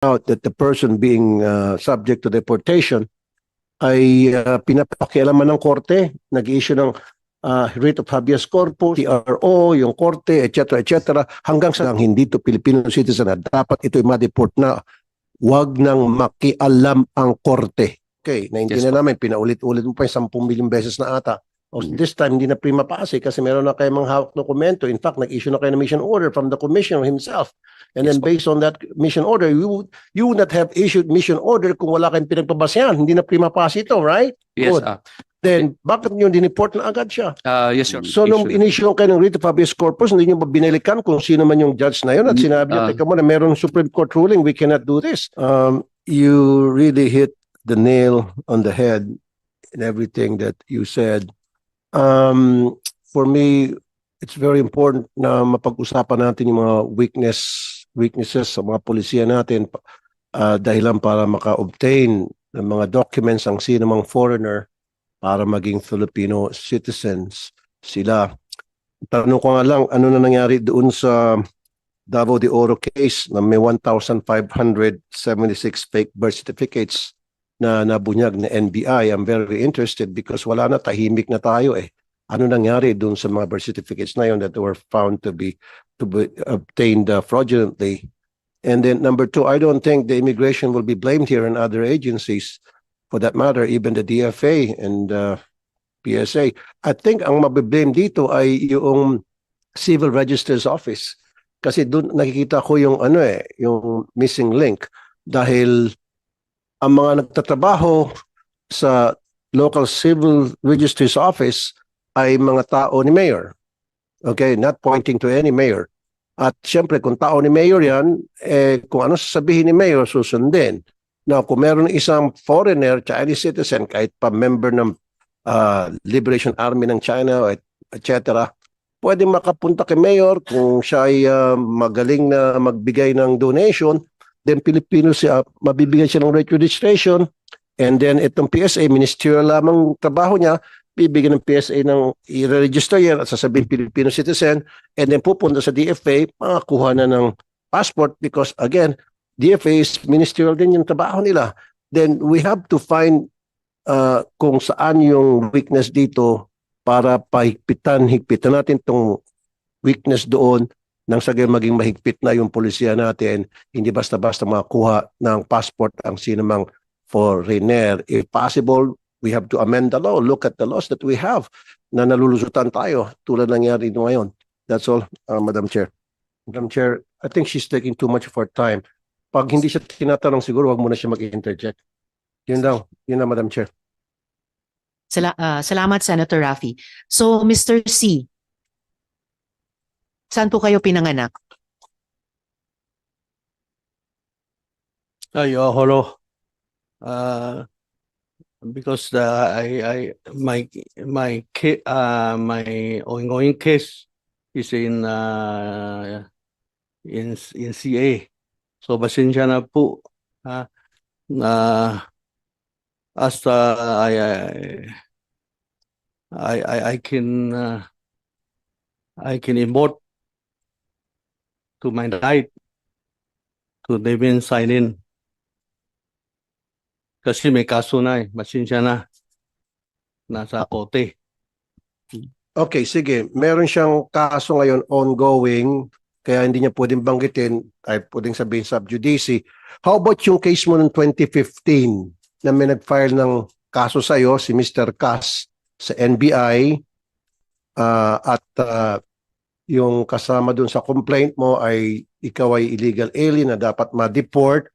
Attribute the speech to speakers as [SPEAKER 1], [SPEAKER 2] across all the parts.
[SPEAKER 1] out that the person being subject to deportation ay pinapakialaman ng korte, nag-issue ng writ of habeas corpus, TRO, yung korte, etc., hanggang sa hindi to Filipino citizen na dapat ito'y ma-deport na wag nang makialam ang korte. Okay, naintindihan namin, pinaulit-ulit mo pa yung 10 milyong beses na ata. This time, hindi na prima facie kasi meron na kayo mga hawak dokumento. In fact, nag-issue na kayo ng mission order from the commissioner himself. And then based on that mission order, you would not have issued mission order kung wala kayong pinagpabasyan. Hindi na prima facie ito, right?
[SPEAKER 2] Yes.
[SPEAKER 1] Good. Then, bakit nyo dineport na agad siya?
[SPEAKER 2] Yes, Your
[SPEAKER 1] So, nung in-issue kayo ng writ of habeas corpus, hindi nyo ba binalikan kung sino man yung judge na yun at sinabi niya, teka muna, merong Supreme Court ruling, we cannot do this. You really hit the nail on the head in everything that you said. For me, it's very important na mapag-usapan natin yung mga weaknesses sa mga polisiya natin dahilan para maka-obtain ng mga documents ang sino mang foreigner para maging Filipino citizens sila. Tanong ko nga lang, ano na nangyari doon sa Davao de Oro case na may 1,576 fake birth certificates na nabunyag na NBI. I'm very interested because wala na, tahimik na tayo eh. Ano nangyari doon sa mga birth certificates na yun that were found to be obtained fraudulently? And then number two, I don't think the immigration will be blamed here and other agencies for that matter, even the DFA and PSA. I think ang mabiblame dito ay yung Civil Register's Office. Kasi doon nakikita ko yung yung missing link dahil ang mga nagtatrabaho sa local Civil Register's Office ay mga tao ni Mayor. Okay, not pointing to any mayor. At siyempre, kung tao ni Mayor yan, kung ano sasabihin ni Mayor, susundin. Now, kung meron isang foreigner, Chinese citizen, kahit pa member ng Liberation Army ng China, etc., pwede makapunta kay Mayor kung siya ay magaling na magbigay ng donation, then Pilipino siya, mabibigyan siya ng registration, and then itong PSA, ministerial lamang trabaho niya, bibigyan ng PSA ng i-register yan at sasabihin Filipino citizen, and then pupunta sa DFA, makakuha na ng passport because again, DFA is ministerial din yung trabaho nila. Then we have to find kung saan yung weakness dito para higpitan natin itong weakness doon nang sa maging mahigpit na yung polisiya natin, hindi basta-basta makakuha ng passport ang sinumang foreigner. If possible, we have to amend the law. Look at the laws that we have na nalulusutan tayo tulad nangyari dito ngayon. That's all, Madam Chair. Madam Chair, I think she's taking too much of our time. Pag hindi siya tinatanong, siguro wag muna siya mag-interject. Yun daw, Madam Chair.
[SPEAKER 3] Salamat, Senator Raffy. So, Mr. C, saan po kayo pinanganak?
[SPEAKER 4] Hello. Because my ongoing case is in CA. So pasensya na po as I can invoke to my right to even sign in. Kasi may kaso na pasensya na. Nasa kote.
[SPEAKER 1] Okay, sige. Meron siyang kaso ngayon ongoing, kaya hindi niya pwedeng banggitin, ay pwedeng sabihin sub judice. How about yung case mo noong 2015 na may nag-file ng kaso sa'yo, si Mr. Cas sa NBI at yung kasama dun sa complaint mo ay ikaw ay illegal alien na dapat ma-deport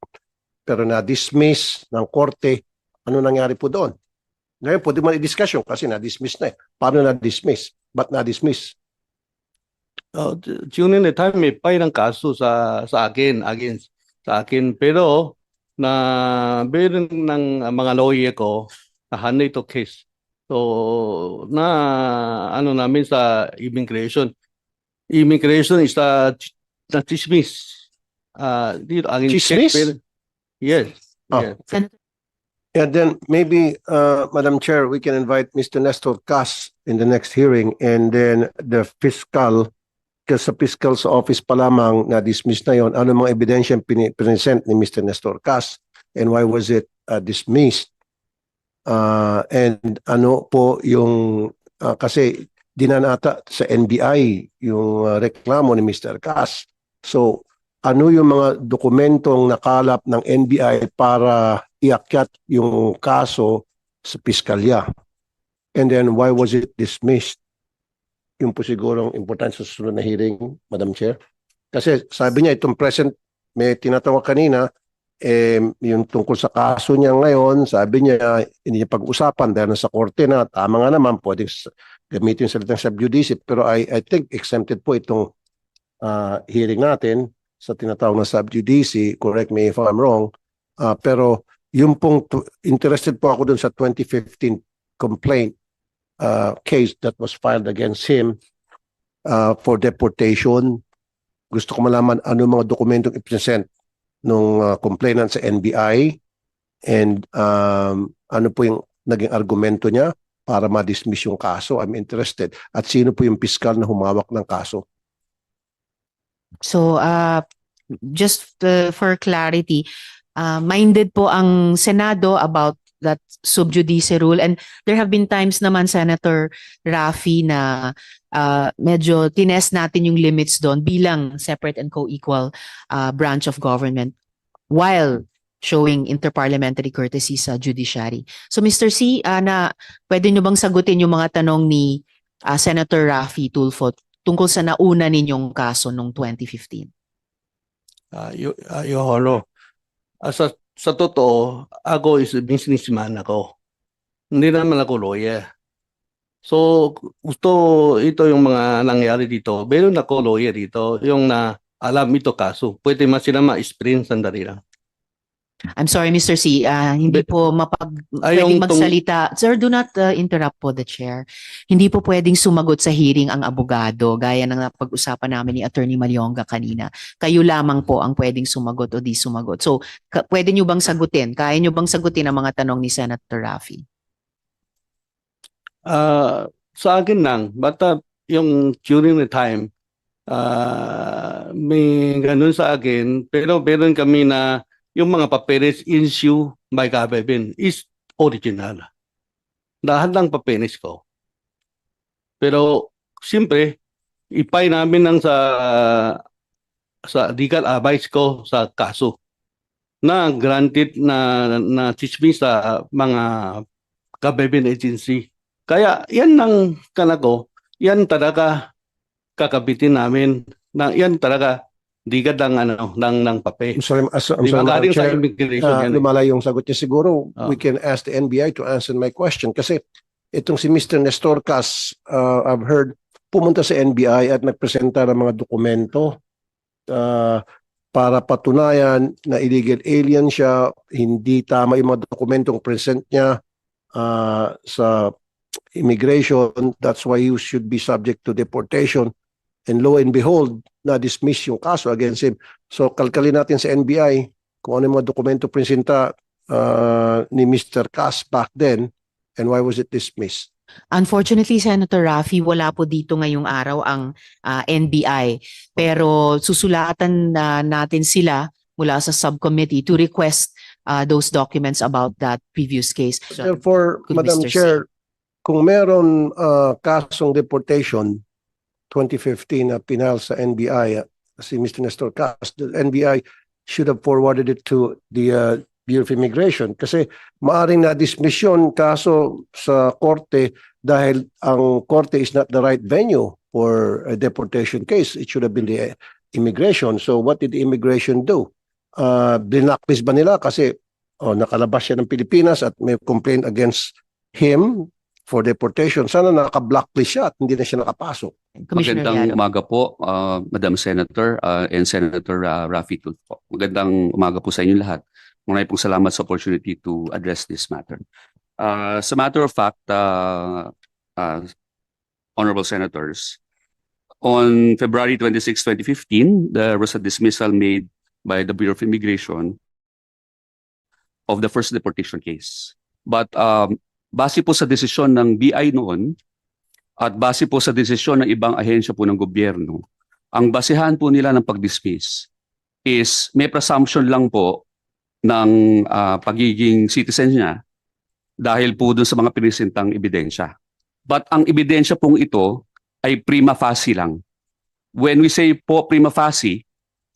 [SPEAKER 1] pero na-dismiss ng korte. Ano nangyari po doon? Ngayon, pwede man i-discussion kasi na-dismiss na eh. Paano na-dismiss? Ba't na-dismiss?
[SPEAKER 4] During the time, may file ng kaso sa akin, sa akin. Pero, meron ng mga lawyer ko na handle ito case. So, namin sa immigration. Immigration is na-dismiss.
[SPEAKER 1] Dismiss?
[SPEAKER 4] Yes.
[SPEAKER 1] Oh.
[SPEAKER 4] Yes.
[SPEAKER 1] And then maybe, Madam Chair, we can invite Mr. Nestor Cas in the next hearing, and then the fiscal sa fiscal's office pa lamang na-dismiss na yon, ano mga ebidensya present ni Mr. Nestor Cas and why was it dismissed? And ano po yung, kasi dinanata sa NBI yung reklamo ni Mr. Cas. So, ano yung mga dokumentong nakalap ng NBI para iakyat yung kaso sa piskalya? And then, why was it dismissed? Yung po sigurong importante sa susunod na hearing, Madam Chair. Kasi sabi niya, itong present, may tinatawag kanina, yung tungkol sa kaso niya ngayon, sabi niya, hindi niya pag-usapan dahil nasa korte na, tama nga naman, pwedeng gamitin yung salitang sub judice, pero I think exempted po itong hearing natin sa tinatawag na sub judice, correct me if I'm wrong, pero yung pong interested po ako dun sa 2015 complaint case that was filed against him for deportation. Gusto ko malaman ano mga dokumentong i-present nung complainant sa NBI and ano po yung naging argumento niya para ma-dismiss yung kaso. I'm interested. At sino po yung piskal na humawak ng kaso?
[SPEAKER 3] So, just for clarity, minded po ang Senado about that sub judice rule, and there have been times naman, Senator Raffy, na medyo tinest natin yung limits doon bilang separate and co-equal branch of government while showing interparliamentary courtesy sa judiciary. So Mr. C, pwede nyo bang sagutin yung mga tanong ni Senator Raffy Tulfo tungkol sa nauna ninyong kaso noong 2015?
[SPEAKER 4] Your Honor, sa totoo, ako is a businessman ako. Hindi naman ako lawyer. So, ito yung mga nangyari dito. Meron ako lawyer dito, yung na alam ito kaso. Pwede sila ma-explain sandali lang.
[SPEAKER 3] I'm sorry, Mr. C. Hindi po pwedeng magsalita. Sir, do not interrupt po the chair. Hindi po pwedeng sumagot sa hearing ang abogado, gaya ng pag-usapan namin ni Attorney Malyonga kanina. Kayo lamang po ang pwedeng sumagot o di sumagot. So, pwede nyo bang sagutin? Kaya nyo bang sagutin ang mga tanong ni Senator Raffy?
[SPEAKER 4] Sa akin lang, basta yung during the time, may ganun sa akin, pero meron kami na yung mga papeles issue by government is original. Lahat ng papeles ko. Pero, siyempre, ipay namin ng sa legal advice ko sa kaso na granted na dismiss sa mga government agency. Kaya, yan ang kanako, yan talaga kakabitin namin, na yan talaga digad ng papel.
[SPEAKER 1] I'm sorry,
[SPEAKER 4] Madam
[SPEAKER 1] Chair,
[SPEAKER 4] Chair,
[SPEAKER 1] lumalay yung sagot niya. Siguro, we can ask the NBI to answer my question. Kasi itong si Mr. Nestor Cas, I've heard, pumunta sa NBI at nagpresenta ng mga dokumento para patunayan na illegal alien siya, hindi tama yung mga dokumentong present niya sa immigration. That's why you should be subject to deportation. And lo and behold, na-dismiss yung kaso against him. So, kalkalin natin sa NBI kung ano yung mga dokumento presenta ni Mr. Cas back then and why was it dismissed.
[SPEAKER 3] Unfortunately, Senator Raffy, wala po dito ngayong araw ang NBI. Pero susulatan natin sila mula sa subcommittee to request those documents about that previous case.
[SPEAKER 1] Therefore,
[SPEAKER 3] Good
[SPEAKER 1] Madam
[SPEAKER 3] Mr.
[SPEAKER 1] Chair, kung meron kasong deportation 2015 na pinal sa NBI, si Mr. Nestor Cas, the NBI should have forwarded it to the Bureau of Immigration kasi maaring na-dismiss yun kaso sa korte dahil ang korte is not the right venue for a deportation case. It should have been the immigration. So what did the immigration do? Blacklist ba nila kasi nakalabas siya ng Pilipinas at may complaint against him for deportation? Sana naka-blacklist siya at hindi na siya nakapasok.
[SPEAKER 2] Magandang umaga po, Madam Senator and Senator Raffy Tulfo. Magandang umaga po sa inyo lahat. Maraming pong salamat sa opportunity to address this matter. As a matter of fact, Honorable Senators, on February 26, 2015, there was a dismissal made by the Bureau of Immigration of the first deportation case. But base po sa desisyon ng BI noon at base po sa desisyon ng ibang ahensya po ng gobyerno, ang basehan po nila ng pag-dismiss is may presumption lang po ng pagiging citizen niya dahil po dun sa mga pinisintang ebidensya. But ang ebidensya pong ito ay prima facie lang. When we say po prima facie,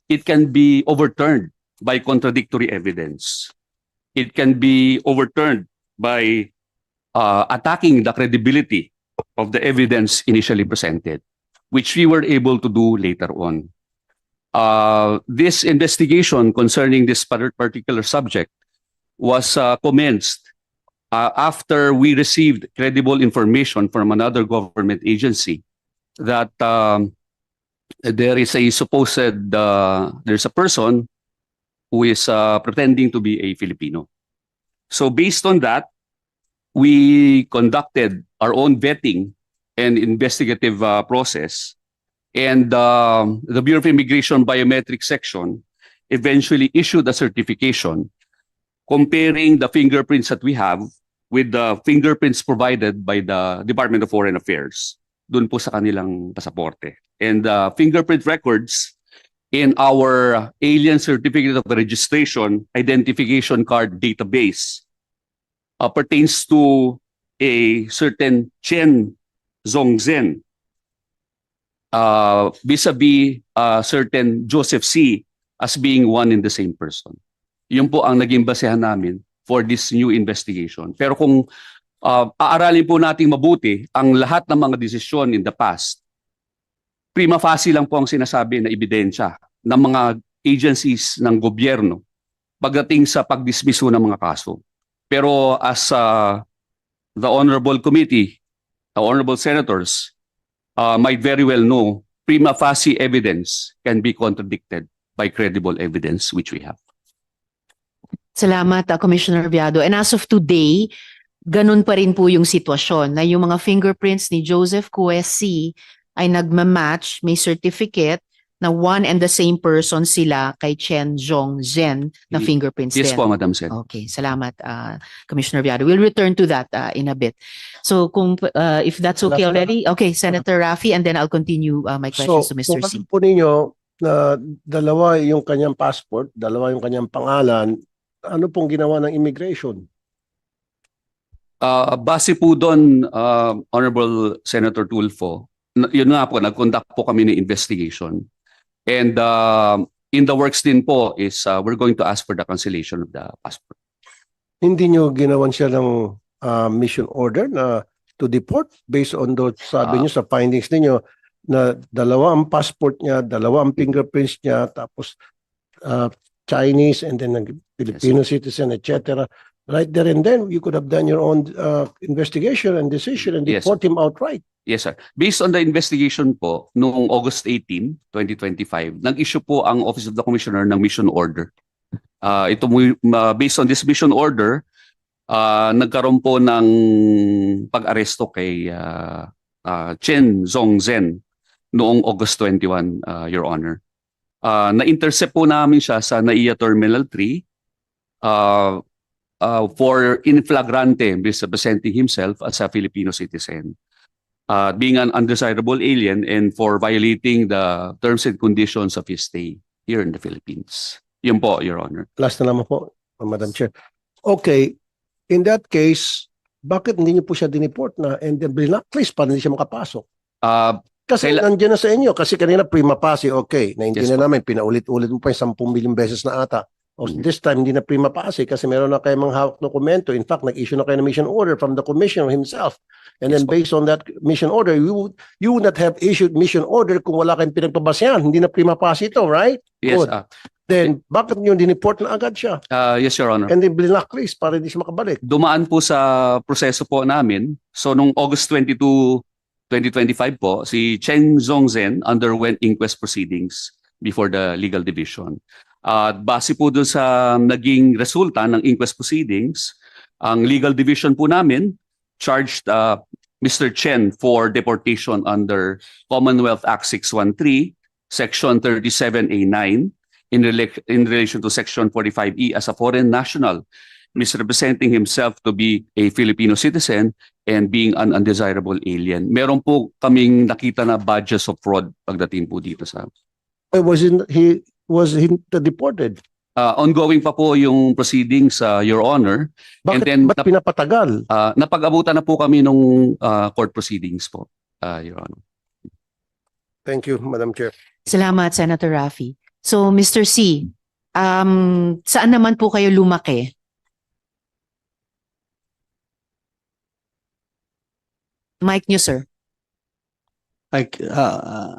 [SPEAKER 2] it can be overturned by contradictory evidence. It can be overturned by attacking the credibility of the evidence initially presented, which we were able to do later on. This investigation concerning this particular subject was commenced after we received credible information from another government agency that there is a supposed there's a person who is pretending to be a Filipino. So based on that, we conducted our own vetting and investigative process, and the Bureau of Immigration Biometric Section eventually issued a certification comparing the fingerprints that we have with the fingerprints provided by the Department of Foreign Affairs dun po sa kanilang pasaporte. And the fingerprint records in our Alien Certificate of Registration Identification Card database pertains to a certain Chen Zongzhen vis-a-vis certain Joseph C. as being one and the same person. Yun po ang naging basehan namin for this new investigation. Pero kung aaralin po nating mabuti ang lahat ng mga desisyon in the past, prima facie lang po ang sinasabi na ebidensya ng mga agencies ng gobyerno pagdating sa pagdismiso ng mga kaso. Pero as the Honorable Committee, the Honorable Senators might very well know, prima facie evidence can be contradicted by credible evidence which we have.
[SPEAKER 3] Salamat, Commissioner Viado. And as of today, ganun pa rin po yung sitwasyon na yung mga fingerprints ni Joseph Cuesi ay nagmamatch, may certificate na one and the same person sila kay Chen Zongzhen na fingerprints
[SPEAKER 2] Yes
[SPEAKER 3] din.
[SPEAKER 2] po, Madam Sen.
[SPEAKER 3] Okay, salamat, Commissioner Viado. We'll return to that in a bit. So kung if that's okay already, okay, Senator Raffy, and then I'll continue my questions to Mr. C.
[SPEAKER 1] kung po ninyo na dalawa yung kanyang passport, dalawa yung kanyang pangalan, ano pong ginawa ng immigration?
[SPEAKER 2] Base po doon, Honorable Senator Tulfo, yun nga po, nag-conduct po kami ng investigation. And in the works din po is we're going to ask for the cancellation of the passport.
[SPEAKER 1] Hindi nyo ginawan siya ng mission order na to deport based on those sabi nyo sa findings ninyo na dalawa ang passport niya, dalawa ang fingerprints niya, tapos Chinese and then Filipino citizen, etc. Right there and then, you could have done your own investigation and decision and
[SPEAKER 2] Yes,
[SPEAKER 1] deport him outright.
[SPEAKER 2] Yes, sir. Based on the investigation po, noong August 18, 2025, nag-issue po ang Office of the Commissioner ng mission order. Based on this mission order, nagkaroon po ng pag-aresto kay Chen Zongzhen noong August 21, Your Honor. Na-intercept po namin siya sa NAIA Terminal 3 for in flagrante misrepresenting himself as a Filipino citizen, being an undesirable alien, and for violating the terms and conditions of his stay here in the Philippines. Yun po, Your Honor.
[SPEAKER 1] Last na naman po, Madam Chair. Okay, in that case, bakit hindi niyo po siya dineport na and then blacklist para hindi siya makapasok? Kasi nandiyan na sa inyo. Kasi kanina prima facie, okay. Naintindihan namin, pinaulit-ulit mo pa yung 10 milyong beses na ata. This time, hindi na prima facie kasi meron na kayo mga hawak dokumento. In fact, nag-issue na kayo ng mission order from the commissioner himself. And then based on that mission order, you would not have issued mission order kung wala kayong pinagpabasyan. Hindi na prima facie ito, right?
[SPEAKER 2] Yes,
[SPEAKER 1] Good. Then, bakit nyo dineport na agad siya?
[SPEAKER 2] yes, Your Honor.
[SPEAKER 1] And then blacklist para hindi siya makabalik?
[SPEAKER 2] Dumaan po sa proseso po namin. So, nung August 22, 2025 po, si Chen Zongzhen underwent inquest proceedings before the legal division. Base po dun sa naging resulta ng inquest proceedings, ang legal division po namin charged Mr. Chen for deportation under Commonwealth Act 613, Section 37A9, in relation to Section 45E as a foreign national, misrepresenting himself to be a Filipino citizen and being an undesirable alien. Meron po kaming nakita na badges of fraud pagdating po dito sa
[SPEAKER 1] Was he deported?
[SPEAKER 2] ongoing pa po yung proceedings, Your Honor.
[SPEAKER 1] Bakit
[SPEAKER 2] then,
[SPEAKER 1] ba't pinapatagal?
[SPEAKER 2] Napag-abutan na po kami nung court proceedings po, Your Honor.
[SPEAKER 1] Thank you, Madam Chair.
[SPEAKER 3] Salamat, Senator Raffy. So, Mr. C, saan naman po kayo lumaki? Mic niyo, sir.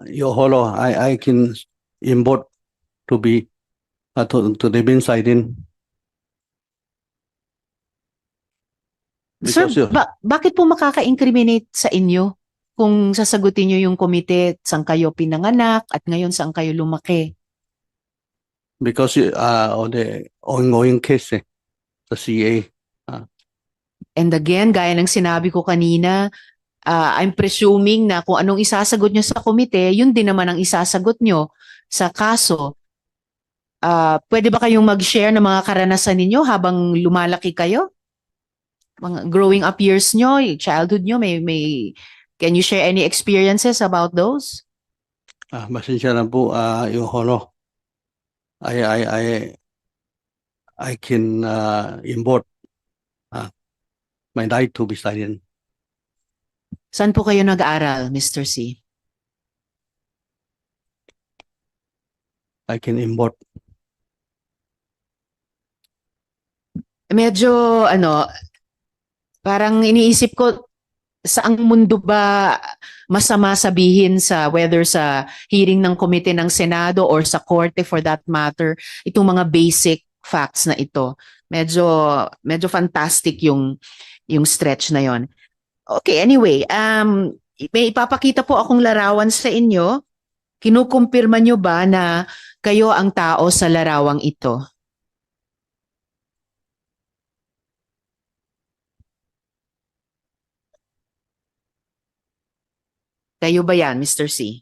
[SPEAKER 4] Your Honor, I can import to be to the bin side in.
[SPEAKER 3] Sir, bakit po makaka-incriminate sa inyo kung sasagutin niyo yung komite saan kayo pinanganak at ngayon saan kayo lumaki?
[SPEAKER 4] Because of the ongoing case, the CA.
[SPEAKER 3] And again, gaya ng sinabi ko kanina, I'm presuming na kung anong isasagot nyo sa komite, yun din naman ang isasagot nyo sa kaso. Pwede ba kayong mag-share ng mga karanasan ninyo habang lumalaki kayo? Mga growing up years nyo, childhood nyo, can you share any experiences about those?
[SPEAKER 4] Pasensya na po, Your Honor. I can import my right to be silent.
[SPEAKER 3] Saan po kayo nag-aaral, Mr. C?
[SPEAKER 4] I can import.
[SPEAKER 3] Medyo, parang iniisip ko, saang mundo ba masama sabihin whether sa hearing ng komite ng Senado or sa korte for that matter, itong mga basic facts na ito. Medyo fantastic yung stretch na yon. Okay, anyway, may ipapakita po akong larawan sa inyo. Kinukumpirma nyo ba na kayo ang tao sa larawang ito? Kayo ba yan, Mr. C?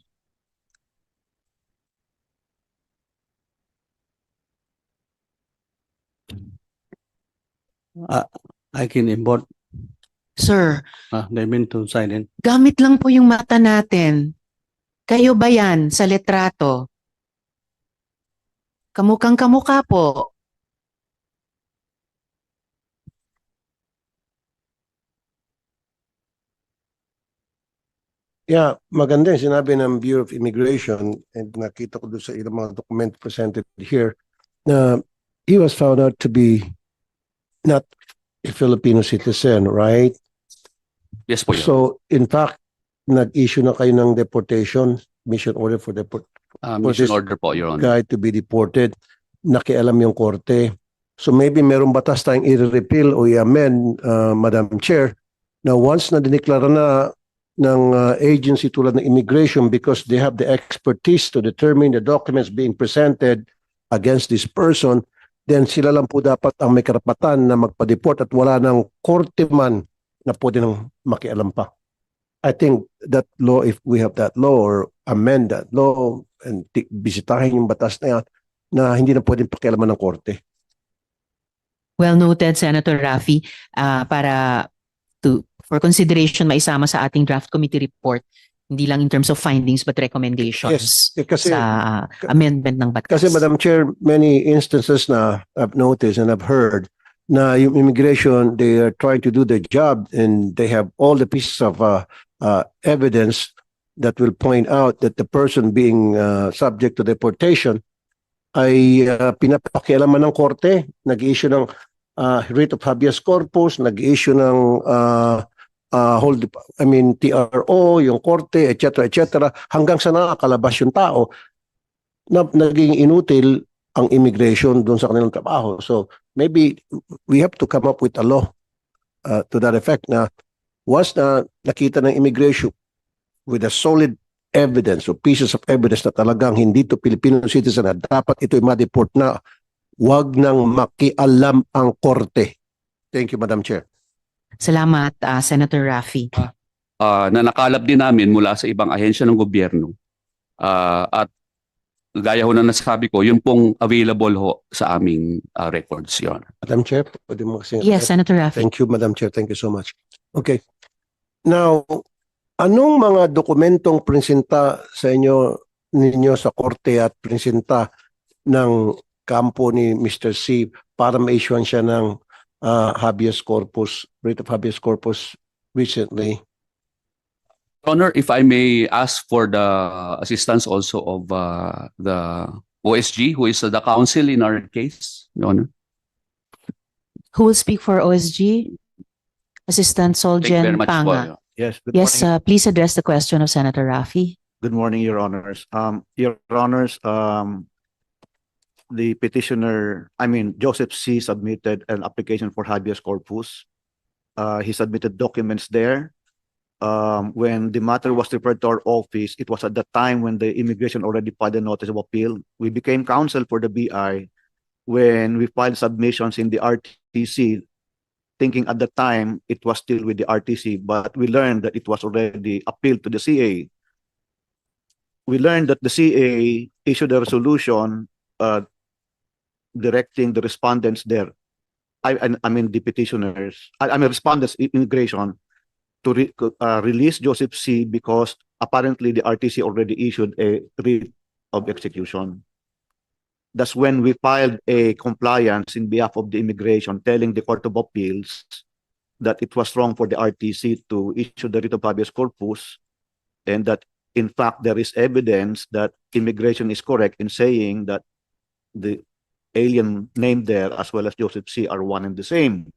[SPEAKER 4] I can import.
[SPEAKER 3] Sir,
[SPEAKER 4] They mean to silent.
[SPEAKER 3] gamit lang po yung mata natin. Kayo ba yan sa litrato? Kamukhang kamukha po.
[SPEAKER 1] Yeah, maganda yung sinabi ng Bureau of Immigration and nakita ko doon sa ilang mga document presented here na he was found out to be not a Filipino citizen, right?
[SPEAKER 2] Yes po, Your Honor.
[SPEAKER 1] So, in fact, nag-issue na kayo ng deportation, mission order for
[SPEAKER 2] Mission
[SPEAKER 1] this
[SPEAKER 2] order po, Your Honor.
[SPEAKER 1] guy to be deported. Nakialam yung korte. So maybe merong batas tayong i-repeal o i-amend, Madam Chair, na once na dineklara na ng agency tulad ng immigration because they have the expertise to determine the documents being presented against this person, then sila lang po dapat ang may karapatan na magpa-deport at wala ng korte man na pwede nang makialam pa. I think that law, if we have that law or amend that law and bisitahin yung batas na yan, na hindi na pwedeng pakialaman ng korte.
[SPEAKER 3] Well noted, Senator Raffy. For consideration, maisama sa ating draft committee report, hindi lang in terms of findings but recommendations
[SPEAKER 1] Kasi,
[SPEAKER 3] sa amendment ng batas.
[SPEAKER 1] kasi Madam Chair, many instances na I've noticed and I've heard na yung immigration, they are trying to do their job and they have all the pieces of evidence that will point out that the person being subject to deportation ay pinapakialaman ng korte, nag-issue ng writ of habeas corpus, nag-issue ng TRO, yung korte, etc., hanggang sa nakakalabas yung tao na naging inutil ang immigration doon sa kanilang trabaho. So maybe we have to come up with a law to that effect na once na nakita ng immigration with a solid evidence or pieces of evidence na talagang hindi to Filipino citizen na dapat ito'y ma-deport na, wag nang makialam ang korte. Thank you, Madam Chair.
[SPEAKER 3] Salamat, Senator Raffy.
[SPEAKER 2] Na nakalap din namin mula sa ibang ahensya ng gobyerno. At gaya ho na nasabi ko, yun pong available ho sa aming records, Your Honor.
[SPEAKER 1] Madam Chair, pwede mo kasi...
[SPEAKER 3] Yes, Senator Raffy.
[SPEAKER 1] Thank you, Madam Chair. Thank you so much. Okay. Now, anong mga dokumentong presenta sa ninyo sa korte at presenta ng kampo ni Mr. C para ma-issuean siya ng habeas corpus, writ of habeas corpus recently?
[SPEAKER 2] Honor, if I may ask for the assistance also of the OSG, who is the counsel in our case, Your Honor.
[SPEAKER 3] Who will speak for OSG? Assistant
[SPEAKER 2] Thank you very
[SPEAKER 3] Solgen
[SPEAKER 2] much
[SPEAKER 3] Panga.
[SPEAKER 2] po.
[SPEAKER 5] Yes, good
[SPEAKER 3] Yes,
[SPEAKER 5] morning.
[SPEAKER 3] please address the question of Senator Raffy.
[SPEAKER 5] Good morning, Your Honors. Your Honors, the petitioner, Joseph C. submitted an application for habeas corpus. He submitted documents there. When the matter was referred to our office, it was at the time when the immigration already filed a notice of appeal. We became counsel for the BI when we filed submissions in the RTC, thinking at the time it was still with the RTC, but we learned that it was already appealed to the CA. We learned that the CA issued a resolution directing the respondents there, the petitioners, respondents immigration, to release Joseph C. because apparently the RTC already issued a writ of execution. That's when we filed a compliance in behalf of the immigration, telling the Court of Appeals that it was wrong for the RTC to issue the writ of habeas corpus, and that in fact there is evidence that immigration is correct in saying that the alien named there as well as Joseph C. are one and the same.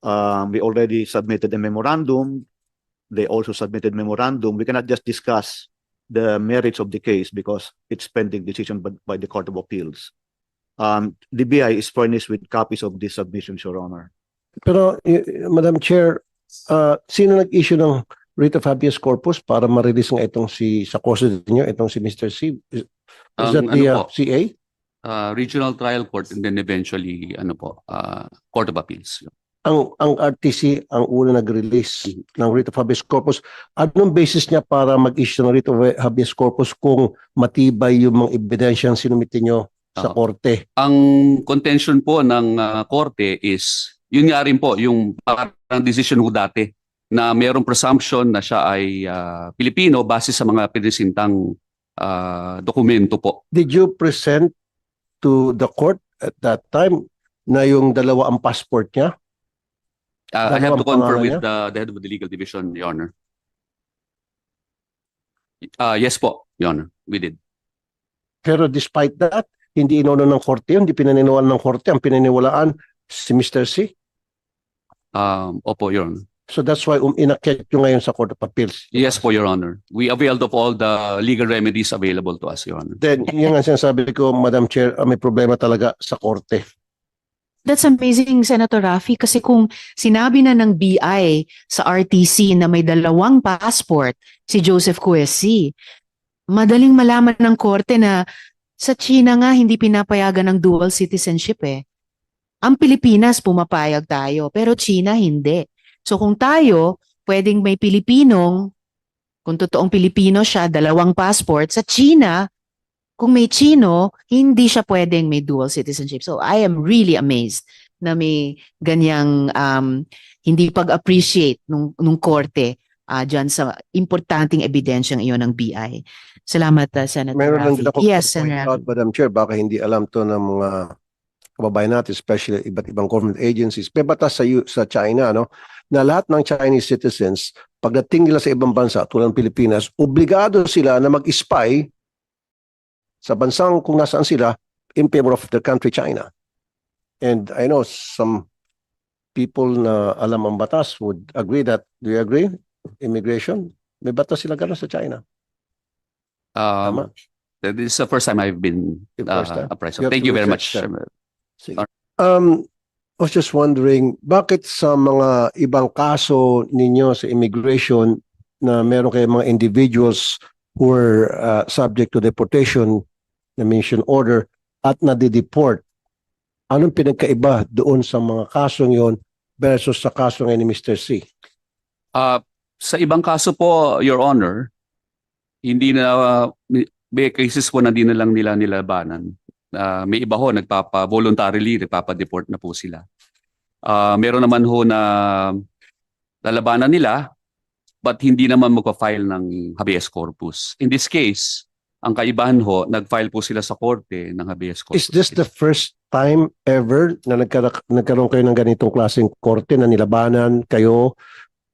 [SPEAKER 5] We already submitted a memorandum. They also submitted memorandum. We cannot just discuss the merits of the case because it's pending decision by the Court of Appeals. The BI is furnished with copies of these submissions, Your Honor.
[SPEAKER 1] Pero, Madam Chair, sino nag-issue ng writ of habeas corpus para ma-release nga itong sa custody niyo, itong si Mr. C? Is that the CA?
[SPEAKER 2] Regional Trial Court and then eventually Court of Appeals.
[SPEAKER 1] Ang RTC ang una nag-release ng writ of habeas corpus. Anong basis niya para mag-issue ng writ of habeas corpus kung matibay yung mga ebidensyang sinumite nyo sa korte?
[SPEAKER 2] Ang contention po ng korte is, yun nga rin po, yung parang decision ko dati na mayroong presumption na siya ay Pilipino base sa mga pinisintang dokumento po.
[SPEAKER 1] Did you present to the court at that time na yung dalawa ang passport niya?
[SPEAKER 2] I have to confer with
[SPEAKER 1] pangalan
[SPEAKER 2] the head of the legal division, Your Honor. Yes po, Your Honor, we did.
[SPEAKER 1] Pero despite that, hindi inono ng korte yun, hindi pinaniniwalaan ng korte, ang pinaniniwalaan si Mr. C.
[SPEAKER 2] Opo, Your Honor.
[SPEAKER 1] So that's why inakyat nyo ngayon sa Court of Appeals.
[SPEAKER 2] Yes po, Your Honor. We availed of all the legal remedies available to us, Your Honor.
[SPEAKER 1] Then, yun nga sinasabi ko, Madam Chair, may problema talaga sa korte.
[SPEAKER 3] That's amazing, Senator Raffy, kasi kung sinabi na ng BI sa RTC na may dalawang passport si Joseph Cuesi, madaling malaman ng korte na sa China nga hindi pinapayagan ng dual citizenship eh. Ang Pilipinas pumapayag tayo, pero China hindi. So kung tayo pwedeng may Pilipinong, kung totoong Pilipino siya, dalawang passport, sa China, kung may Chino, hindi siya pwedeng may dual citizenship. So I am really amazed na may ganyang hindi pag-appreciate nung korte dyan sa importanteng ebidensyang iyon ng BI. Salamat, Senator
[SPEAKER 1] Meron lang
[SPEAKER 3] Raffy.
[SPEAKER 1] din ako
[SPEAKER 3] Yes,
[SPEAKER 1] point
[SPEAKER 3] Senator.
[SPEAKER 1] out, Madam Chair, baka hindi alam to ng mga kababayan natin, especially iba't ibang government agencies. May batas sa China, na lahat ng Chinese citizens, pagdating nila sa ibang bansa, tulad ng Pilipinas, obligado sila na mag-spy sa bansang kung nasaan sila in favor of the country China. And I know some people na alam ang batas would agree that. Do you agree? Immigration? May batas sila gano'n sa China. Tama?
[SPEAKER 2] This is the first time I've been
[SPEAKER 1] First time?
[SPEAKER 2] apprised.
[SPEAKER 1] You have
[SPEAKER 2] Thank
[SPEAKER 1] to
[SPEAKER 2] you very much.
[SPEAKER 1] research that. Sige. I was just wondering, bakit sa mga ibang kaso ninyo sa immigration na meron kayong mga individuals who were subject to deportation na mission order at nadideport, anong pinagkaiba doon sa mga kasong yon versus sa kaso ngayon ni Mr. C?
[SPEAKER 2] Sa ibang kaso po, Your Honor, hindi na may cases po na di na lang nila nilabanan. May iba ho, voluntarily nagpapa-deport na po sila. Meron naman ho na lalabanan nila but hindi naman magpa-file ng habeas corpus. In this case, ang kaibahan ho, nag-file po sila sa korte ng habeas corpus.
[SPEAKER 1] Is this the first time ever na nagkaroon kayo ng ganitong klaseng korte na nilabanan kayo,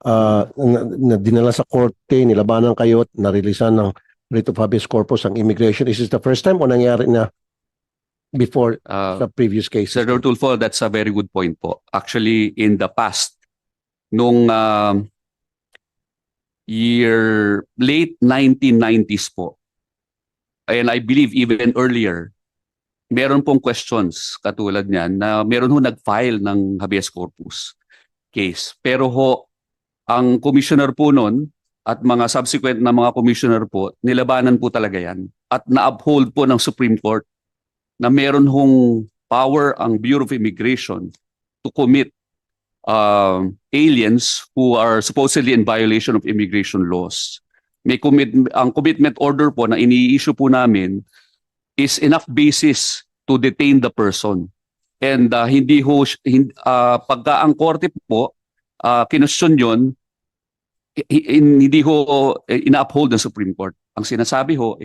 [SPEAKER 1] na dinala sa korte, nilabanan kayo at narilisan ng writ of habeas corpus ang immigration? Is this the first time o nangyari na before sa previous cases?
[SPEAKER 2] Sir Tulfo, that's a very good point po. Actually, in the past, nung late 1990s po, and I believe even earlier, meron pong questions katulad niyan na meron ho nag-file ng habeas corpus case. Pero ho, ang commissioner po nun at mga subsequent na mga commissioner po, nilabanan po talaga yan. At na-uphold po ng Supreme Court na meron hong power ang Bureau of Immigration to commit aliens who are supposedly in violation of immigration laws. Ang commitment order po na ini-issue po namin is enough basis to detain the person. And pagka ang korte po, kinustyon yun, hindi ho ina-uphold ng Supreme Court. Ang sinasabi ho,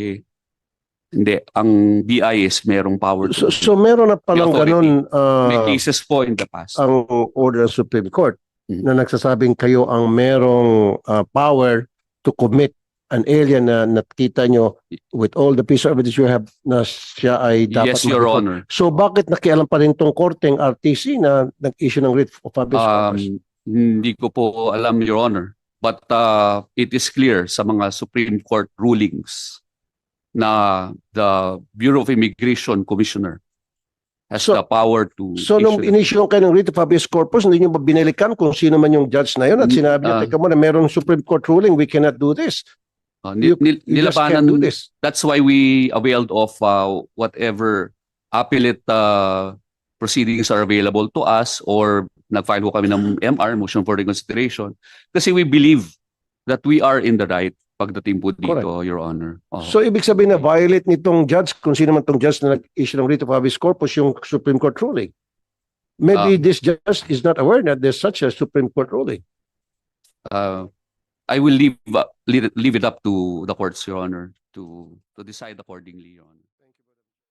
[SPEAKER 2] hindi, ang BIS merong power.
[SPEAKER 1] So meron na palang ganun
[SPEAKER 2] may cases po in the past.
[SPEAKER 1] ang order ng Supreme Court na nagsasabing kayo ang merong power to commit an alien na nakita nyo with all the piece of evidence you have na siya ay dapat
[SPEAKER 2] Yes, Your
[SPEAKER 1] mag-report.
[SPEAKER 2] Honor.
[SPEAKER 1] So bakit nakialam pa rin tong korteng RTC na nag-issue ng writ of habeas corpus?
[SPEAKER 2] Hindi ko po alam, Your Honor. But it is clear sa mga Supreme Court rulings na the Bureau of Immigration Commissioner has
[SPEAKER 1] So-
[SPEAKER 2] the power to
[SPEAKER 1] So nung
[SPEAKER 2] issue.
[SPEAKER 1] in-issue kayo ng writ of habeas corpus, hindi nyo ba binalikan kung sino man yung judge na yun at sinabi niya, teka muna, merong Supreme Court ruling, we cannot do this. You just can't do
[SPEAKER 2] Nilabanan,
[SPEAKER 1] this.
[SPEAKER 2] that's why we availed of whatever appellate proceedings are available to us, or nag-file ho kami ng MR, motion for reconsideration, kasi we believe that we are in the right pagdating po dito, Your Honor.
[SPEAKER 1] So ibig sabihin na violate nitong judge, kung sino man tong judge na nag-issue ng writ of habeas corpus, yung Supreme Court ruling. Maybe this judge is not aware that there's such a Supreme Court ruling.
[SPEAKER 2] I will leave it up to the courts, Your Honor, to decide accordingly, Your Honor.